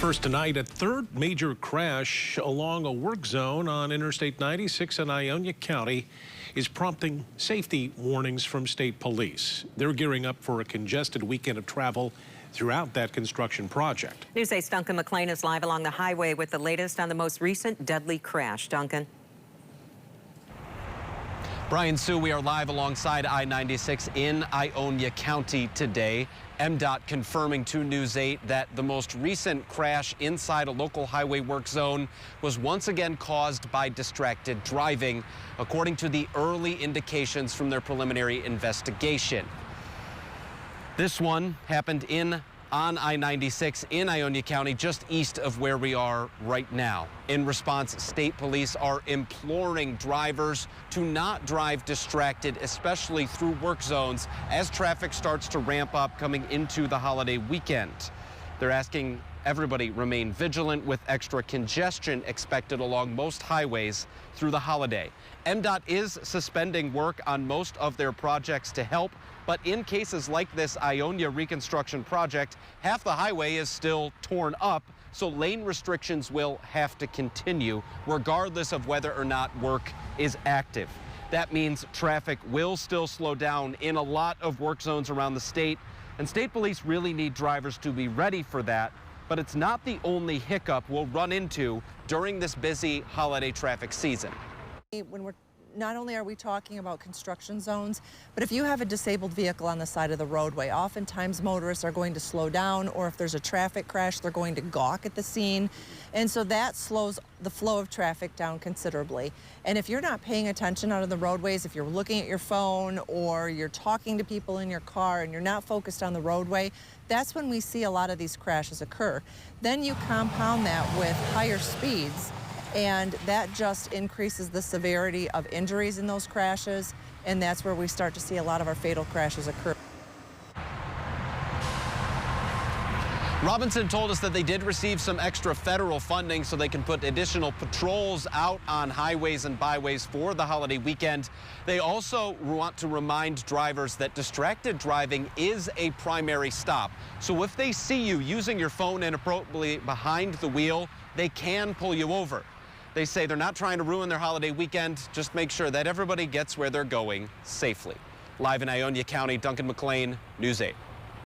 First tonight, a third major crash along a work zone on Interstate 96 in Ionia County is prompting safety warnings from state police. They're gearing up for a congested weekend of travel throughout that construction project. News 8's Duncan McLean is live along the highway with the latest on the most recent deadly crash. Duncan. Brian, Sue, we are live alongside I-96 in Ionia County today. MDOT confirming to News 8 that the most recent crash inside a local highway work zone was once again caused by distracted driving, according to the early indications from their preliminary investigation. This one happened on I-96 in Ionia County, just east of where we are right now. In response, state police are imploring drivers to not drive distracted, especially through work zones, as traffic starts to ramp up coming into the holiday weekend. They're asking everybody remain vigilant with extra congestion expected along most highways through the holiday. MDOT is suspending work on most of their projects to help, but in cases like this Ionia reconstruction project, half the highway is still torn up, so lane restrictions will have to continue regardless of whether or not work is active. That means traffic will still slow down in a lot of work zones around the state, and state police really need drivers to be ready for that. But it's not the only hiccup we'll run into during this busy holiday traffic season. Not only are we talking about construction zones, but if you have a disabled vehicle on the side of the roadway, oftentimes motorists are going to slow down, or if there's a traffic crash, they're going to gawk at the scene. And so that slows the flow of traffic down considerably. And if you're not paying attention out on the roadways, if you're looking at your phone or you're talking to people in your car and you're not focused on the roadway, that's when we see a lot of these crashes occur. Then you compound that with higher speeds, and that just increases the severity of injuries in those crashes, and that's where we start to see a lot of our fatal crashes occur. Robinson told us that they did receive some extra federal funding so they can put additional patrols out on highways and byways for the holiday weekend. They also want to remind drivers that distracted driving is a primary stop. So if they see you using your phone inappropriately behind the wheel, they can pull you over. They say they're not trying to ruin their holiday weekend, just make sure that everybody gets where they're going safely. Live in Ionia County, Duncan McLean, News 8.